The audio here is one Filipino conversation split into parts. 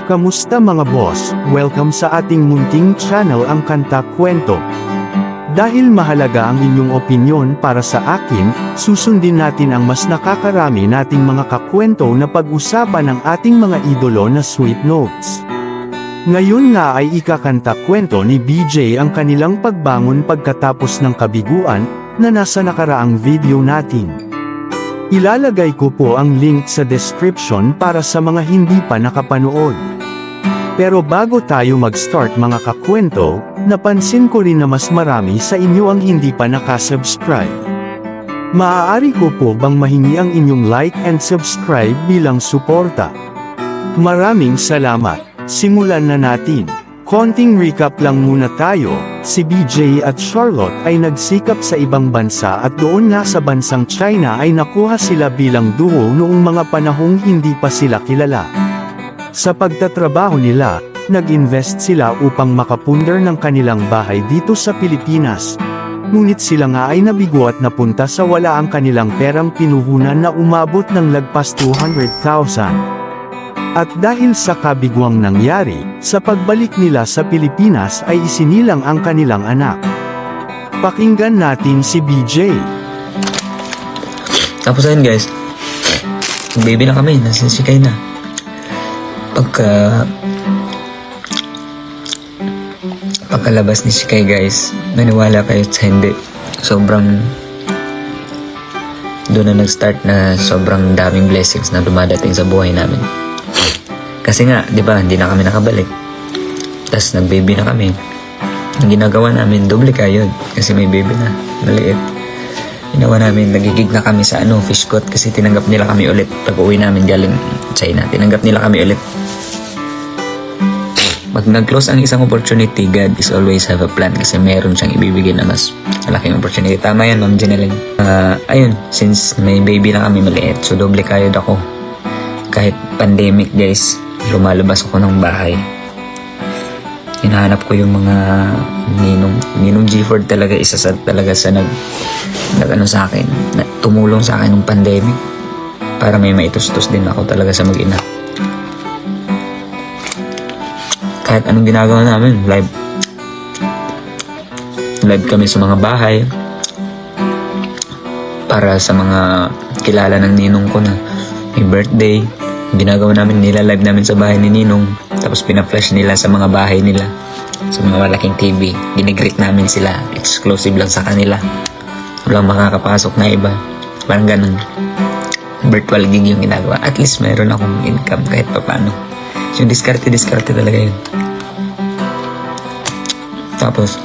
Kamusta mga boss? Welcome sa ating munting channel ang Kanta Kwento. Dahil mahalaga ang inyong opinyon para sa akin, susundin natin ang mas nakakarami nating mga kakwento na pag-usapan ng ating mga idolo na sweet notes. Ngayon nga ay ikakanta kwento ni BJ ang kanilang pagbangon pagkatapos ng kabiguan, na nasa nakaraang video natin. Ilalagay ko po ang link sa description para sa mga hindi pa nakapanood. Pero bago tayo mag-start mga kakwento, napansin ko rin na mas marami sa inyo ang hindi pa nakasubscribe. Maaari ko po bang mahingi ang inyong like and subscribe bilang suporta? Maraming salamat. Simulan na natin. Konting recap lang muna tayo. Si BJ at Charlotte ay nagsikap sa ibang bansa at doon nga sa bansang China ay nakuha sila bilang duo noong mga panahong hindi pa sila kilala. Sa pagtatrabaho nila, nag-invest sila upang makapundar ng kanilang bahay dito sa Pilipinas. Ngunit sila nga ay nabigo at napunta sa wala ang kanilang perang pinuhunan na umabot ng lagpas 200,000. At dahil sa kabiguang nangyari, sa pagbalik nila sa Pilipinas ay isinilang ang kanilang anak. Pakinggan natin si BJ. Tapos ayun guys, baby na kami, nasisikay na. Pagkalabas ni Shikay guys, maniwala kayo sa hindi. Sobrang doon na nag-start na sobrang daming blessings na dumadating sa buhay namin. Kasi nga, di ba, hindi na kami nakabalik. Tapos nag-baby na kami. Ang ginagawa namin, doble kayo. Kasi may baby na, maliit. Ginawa namin, nagigig na kami sa fish court kasi tinanggap nila kami ulit. Pag uwi namin galing China, tinanggap nila kami ulit. Pag nag-close ang isang opportunity, God is always have a plan kasi meron siyang ibibigay na mas malaking opportunity. Tama yan, Ma'am Jeneline. Ayun, since may baby na kami maliit, so doble kayod ako. Kahit pandemic guys, lumalabas ako ng bahay. Hinahanap ko yung mga ninong G4 talaga, isa sa talaga sa nag-ano sa akin, tumulong sa akin ng pandemic para may maitustos din ako talaga sa mag-ina. Kahit anong ginagawa namin, live kami sa mga bahay para sa mga kilala ng ninong ko na may birthday. Ginagawa namin, nila-live namin sa bahay ni Ninong, tapos pina-flash nila sa mga bahay nila, sa mga malaking TV. Ginigreet namin sila, exclusive lang sa kanila, walang makakapasok na iba, parang ganun. Virtual gig yung ginagawa, at least mayroon akong income kahit pa paano. Yung diskarte talaga yun. Tapos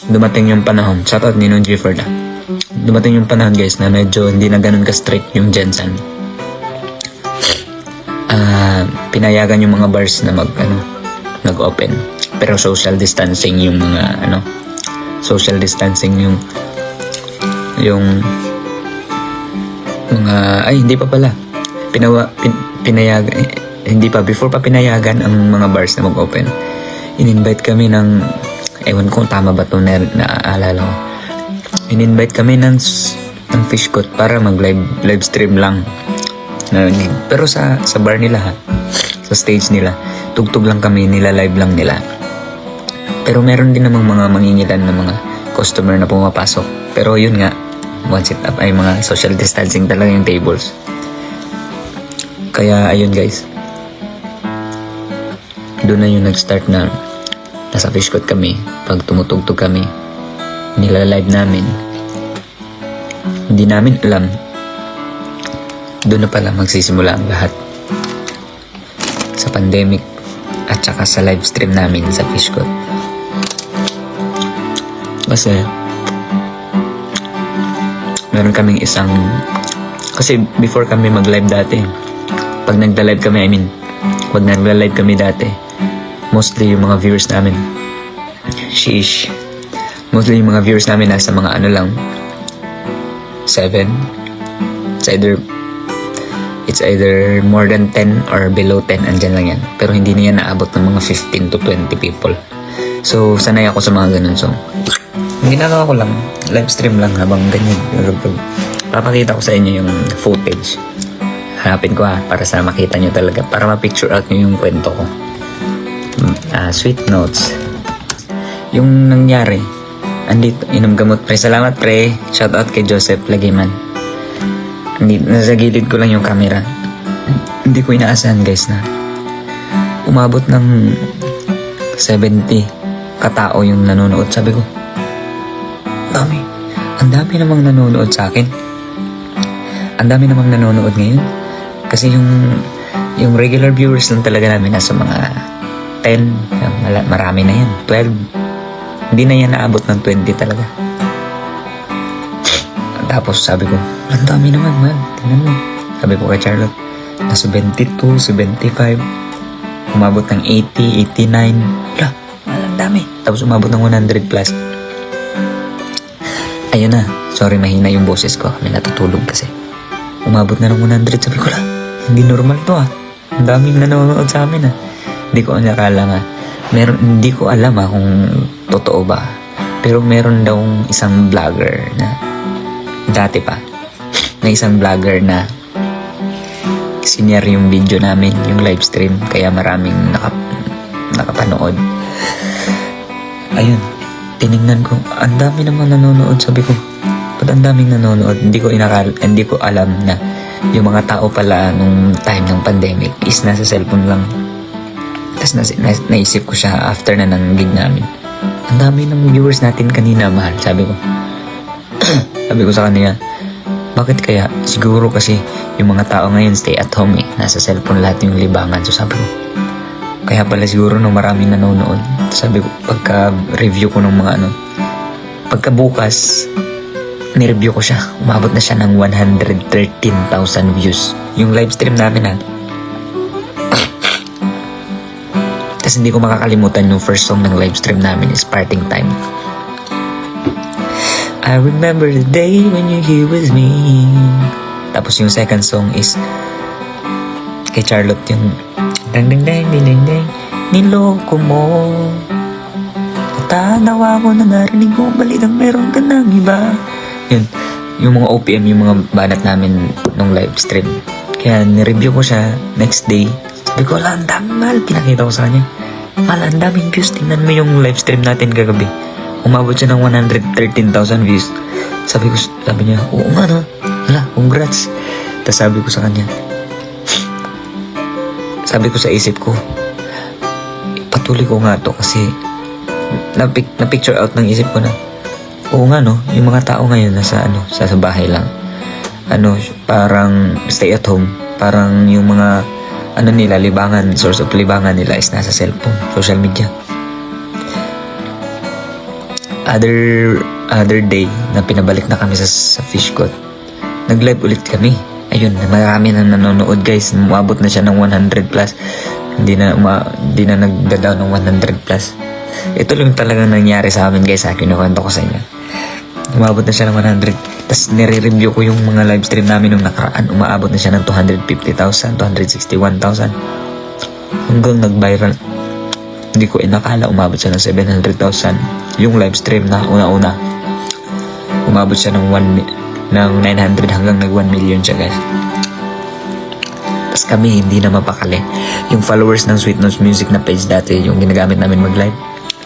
dumating yung panahon, shoutout Ninong G4 na, dumating yung panahon guys na medyo hindi na ganun ka-strict yung Jensen. Pinayagan yung mga bars na mag-open, pero social distancing yung mga social distancing yung mga hindi pa pala pinayagan, hindi pa, before pa pinayagan ang mga bars na mag-open. In-invite kami ng, ewan ko tama ba ito, naaalala ko, in-invite kami ng fish court para mag-live stream lang. Pero sa bar nila sa stage nila, tugtog lang kami, nila live lang nila. Pero meron din namang mga mangingilan na mga customer na pumapasok. Pero yun nga, one sit up ay mga social distancing talaga yung tables. Kaya ayun guys, doon na yung nag-start na nasa fish court kami. Pag tumutugtog kami, nila live namin. Hindi namin alam, doon na pala magsisimula ang lahat. Sa pandemic at saka sa live stream namin sa fish court. Kasi meron kaming isang, kasi before kami mag-live dati, pag nagla-live kami, pag nagla-live kami dati, mostly yung mga viewers namin, mostly yung mga viewers namin nasa mga lang, 7. It's either more than 10 or below 10, andyan lang yan. Pero hindi na yan naabot ng mga 15 to 20 people. So, sanay ako sa mga ganun. So, ginagawa ko lang, live stream lang habang ganyan. Papakita ko sa inyo yung footage Hanapin ko para sa makita nyo talaga, para ma-picture out nyo yung kwento ko. Sweet notes. Yung nangyari, andito, inom gamot pre. Salamat pre. Shout out kay Joseph Lagiman. Nasa gilid ko lang yung camera. Hindi ko inaasahan guys na umabot ng 70 katao yung nanonood. Sabi ko, ang dami namang nanonood sa akin. Ang dami namang nanonood ngayon. Kasi yung regular viewers lang talaga namin nasa mga 10, marami na yan, 12. Hindi na yan naabot ng 20 talaga. Tapos sabi ko, ang dami naman man, tingnan mo. Sabi ko kay Charlotte, na 72, 75, umabot ng 80, 89. Ang dami. Tapos umabot ng 100 plus. Ayun na, sorry mahina yung boses ko, may natutulog kasi. Umabot na ng 100, sabi ko hindi normal to Ang daming nanonood sa amin Hindi ko nakala hindi ko alam kung totoo ba. Pero meron daw isang vlogger na dati pa, na isang vlogger na sinare yung video namin, yung live stream, kaya maraming nakapanood. Ayun, tinignan ko, ang dami naman nanonood. Sabi ko, ba't ang daming nanonood? Hindi ko alam na yung mga tao pala nung time ng pandemic is nasa cellphone lang. Tapos naisip ko siya after na ng gig namin. Ang dami ng viewers natin kanina, mahal. Sabi ko. Sabi ko sa kanila, bakit kaya? Siguro kasi yung mga tao ngayon stay at home Nasa cellphone lahat yung libangan. So sabi ko, kaya pala siguro nung maraming nanonood. Sabi ko, pagka-review ko ng mga pagkabukas, nireview ko siya. Umabot na siya ng 113,000 views. Yung live stream namin Tapos hindi ko makakalimutan yung first song ng live stream namin is Parting Time. I remember the day when you're here with me. Tapos yung second song is kay Charlotte yung dang dang dang ding ding ding niloko mo. Tanawa ko na narinig ko balitang meron ka ng iba. Yun, yung mga OPM, yung mga banat namin nung live stream. Kaya nireview ko siya next day. Sabi ko, ang dami mahal. Pinakita ko sa kanya. Mahal, ang daming views. Tingnan mo yung live stream natin kagabi. Umabot siya ng 113,000 views. Sabi niya, oo nga no. Hala, congrats. Tapos sabi ko sa kanya, sabi ko sa isip ko, patuloy ko nga to kasi na-picture out ng isip ko na, oo nga no, yung mga tao ngayon nasa sa bahay lang. Parang stay at home. Parang yung mga nila, libangan, source of libangan nila is nasa cellphone, social media. Other day na pinabalik na kami sa fish cot, nag-live ulit kami. Ayun, marami na nanonood guys. Umabot na siya ng 100 plus. Hindi na nagda-down ng 100 plus. Ito lang talagang nangyari sa amin guys. Kinukwento ko sa inyo. Umabot na siya ng 100. Tapos nire-review ko yung mga live stream namin nung nakaraan. Umaabot na siya ng 250,000, 261,000. Hanggang nag-viral. Hindi ko inakala umabot siya ng 700,000. Yung live stream na una-una, umabot siya ng 900 hanggang nag 1 million siya guys. Tapos kami hindi na mapakali. Yung followers ng Sweet Notes Music na page dati, yung ginagamit namin mag-live,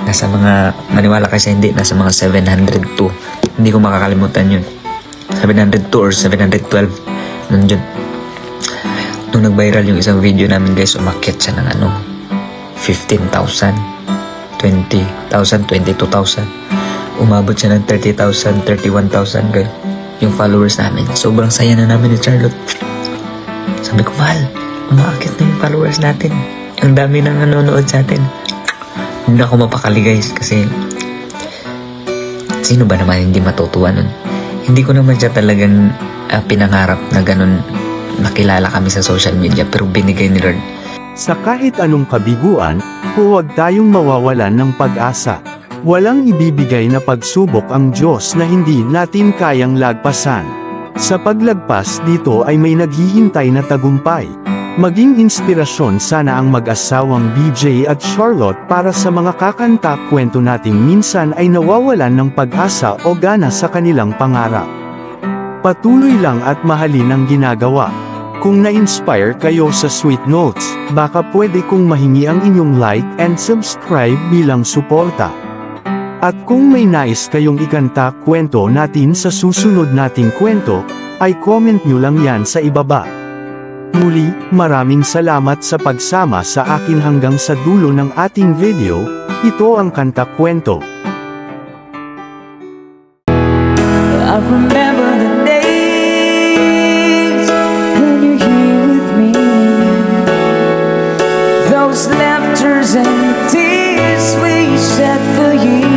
nasa mga, maniwala kasi hindi, nasa mga 702. Hindi ko makakalimutan yun. 702 or 712. Nandun. Nung nag-viral yung isang video namin guys, umakyat siya ng 15,000, 20,000, 22,000. Umabot siya ng 30,000, 31,000 guys. Yung followers namin. Sobrang saya na namin ni Charlotte. Sabi ko, mahal, umaakit na yung followers natin. Ang dami nang nanonood sa atin. Hindi ako mapakali guys kasi sino ba naman hindi matutuwa nun? Hindi ko naman siya talagang pinangarap na ganun makilala kami sa social media, pero binigay ni Lord. Sa kahit anong kabiguan, huwag tayong mawawalan ng pag-asa. Walang ibibigay na pagsubok ang Diyos na hindi natin kayang lagpasan. Sa paglagpas dito ay may naghihintay na tagumpay. Maging inspirasyon sana ang mag-asawang BJ at Charlotte para sa mga kakanta kwento nating minsan ay nawawalan ng pag-asa o gana sa kanilang pangarap. Patuloy lang at mahalin ang ginagawa. Kung na-inspire kayo sa sweet notes, baka pwede kong mahingi ang inyong like and subscribe bilang suporta. At kung may nais kayong ikanta kwento natin sa susunod nating kwento, ay comment nyo lang yan sa ibaba. Muli, maraming salamat sa pagsama sa akin hanggang sa dulo ng ating video. Ito ang Kanta Kwento. I remember the days when you're here with me. Those laughters and tears we shed for years.